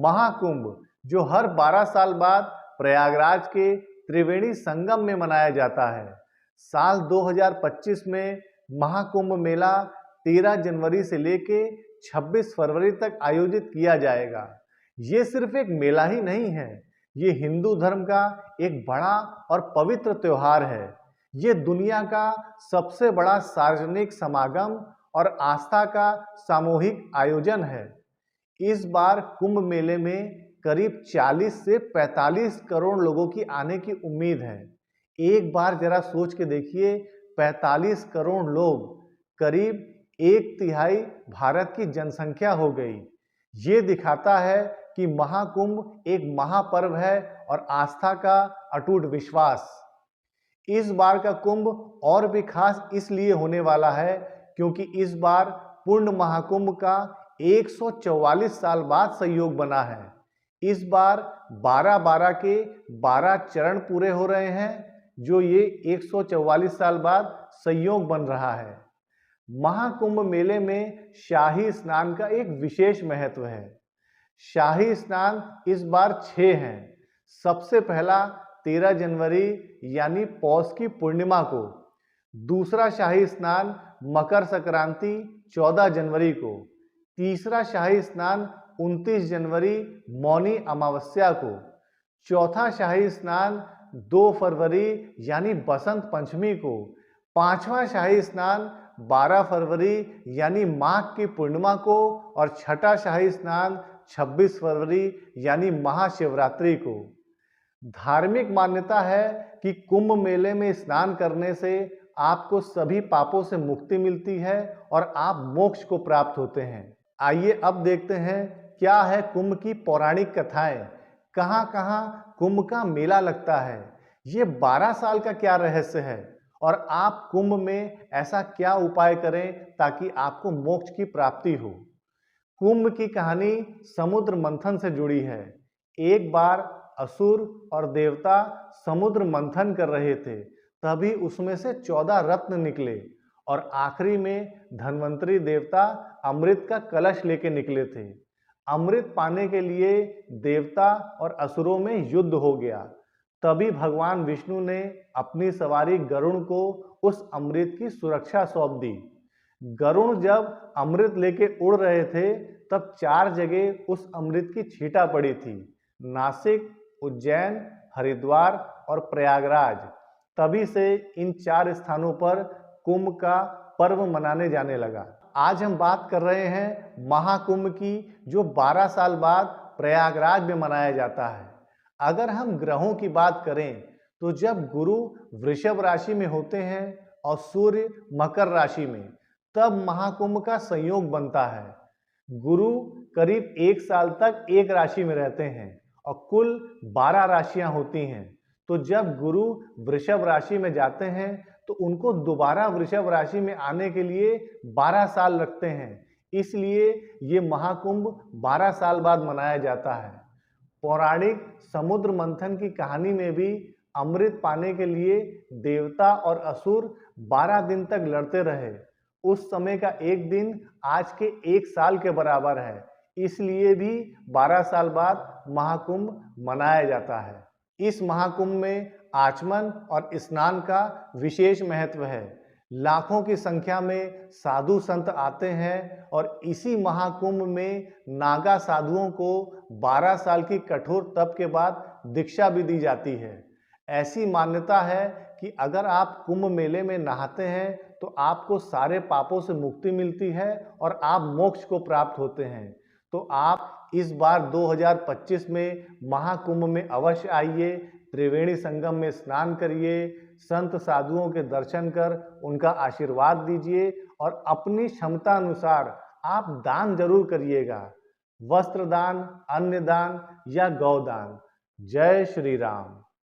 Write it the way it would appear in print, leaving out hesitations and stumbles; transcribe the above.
महाकुंभ जो हर 12 साल बाद प्रयागराज के त्रिवेणी संगम में मनाया जाता है। साल 2025 में महाकुंभ मेला 13 जनवरी से लेके 26 फरवरी तक आयोजित किया जाएगा। ये सिर्फ एक मेला ही नहीं है, ये हिंदू धर्म का एक बड़ा और पवित्र त्योहार है। ये दुनिया का सबसे बड़ा सार्वजनिक समागम और आस्था का सामूहिक आयोजन है। इस बार कुंभ मेले में करीब 40 से 45 करोड़ लोगों की आने की उम्मीद है। एक बार जरा सोच के देखिए, 45 करोड़ लोग, करीब 1/3 भारत की जनसंख्या हो गई। ये दिखाता है कि महाकुंभ एक महापर्व है और आस्था का अटूट विश्वास। इस बार का कुंभ और भी खास इसलिए होने वाला है क्योंकि इस बार पूर्ण महाकुंभ का 144 साल बाद संयोग बना है। इस बार 12-12 के 12 चरण पूरे हो रहे हैं, जो ये 144 साल बाद संयोग बन रहा है। महाकुंभ मेले में शाही स्नान का एक विशेष महत्व है। शाही स्नान इस बार 6 हैं। सबसे पहला 13 जनवरी यानी पौष की पूर्णिमा को, दूसरा शाही स्नान मकर संक्रांति 14 जनवरी को, तीसरा शाही स्नान 29 जनवरी मौनी अमावस्या को, चौथा शाही स्नान 2 फरवरी यानी बसंत पंचमी को, पांचवा शाही स्नान 12 फरवरी यानी माघ की पूर्णिमा को और छठा शाही स्नान 26 फरवरी यानी महाशिवरात्रि को। धार्मिक मान्यता है कि कुंभ मेले में स्नान करने से आपको सभी पापों से मुक्ति मिलती है और आप मोक्ष को प्राप्त होते हैं। आइए अब देखते हैं क्या है कुंभ की पौराणिक कथाएं, कहां-कहां कुंभ का मेला लगता है, ये 12 साल का क्या रहस्य है और आप कुंभ में ऐसा क्या उपाय करें ताकि आपको मोक्ष की प्राप्ति हो। कुंभ की कहानी समुद्र मंथन से जुड़ी है। एक बार असुर और देवता समुद्र मंथन कर रहे थे, तभी उसमें से 14 रत्न निकले और आखिरी में धन्वंतरी देवता अमृत का कलश लेके निकले थे। अमृत पाने के लिए देवता और असुरों में युद्ध हो गया। तभी भगवान विष्णु ने अपनी सवारी गरुड़ को उस अमृत की सुरक्षा सौंप दी। गरुड़ जब अमृत लेके उड़ रहे थे, तब 4 जगह उस अमृत की छींटा पड़ी थी, नासिक, उज्जैन, हरिद्वार और प्रयागराज। तभी से इन 4 स्थानों पर कुंभ का पर्व मनाने जाने लगा। आज हम बात कर रहे हैं महाकुंभ की, जो 12 साल बाद प्रयागराज में मनाया जाता है। अगर हम ग्रहों की बात करें तो जब गुरु वृषभ राशि में होते हैं और सूर्य मकर राशि में, तब महाकुंभ का संयोग बनता है। गुरु करीब 1 साल तक एक राशि में रहते हैं और कुल 12 राशियां होती हैं। तो जब गुरु वृषभ राशि में जाते हैं तो उनको दोबारा वृषभ राशि में आने के लिए 12 साल लगते हैं। इसलिए ये महाकुंभ 12 साल बाद मनाया जाता है। पौराणिक समुद्र मंथन की कहानी में भी अमृत पाने के लिए देवता और असुर 12 दिन तक लड़ते रहे। उस समय का एक दिन आज के 1 साल के बराबर है, इसलिए भी 12 साल बाद महाकुंभ मनाया जाता है। इस महाकुंभ में आचमन और स्नान का विशेष महत्व है। लाखों की संख्या में साधु संत आते हैं और इसी महाकुंभ में नागा साधुओं को 12 साल की कठोर तप के बाद दीक्षा भी दी जाती है। ऐसी मान्यता है कि अगर आप कुंभ मेले में नहाते हैं तो आपको सारे पापों से मुक्ति मिलती है और आप मोक्ष को प्राप्त होते हैं। तो आप इस बार 2025 में महाकुंभ में अवश्य आइए, त्रिवेणी संगम में स्नान करिए, संत साधुओं के दर्शन कर उनका आशीर्वाद दीजिए और अपनी क्षमता अनुसार आप दान जरूर करिएगा, वस्त्र दान, अन्न दान या गौ दान। जय श्री राम।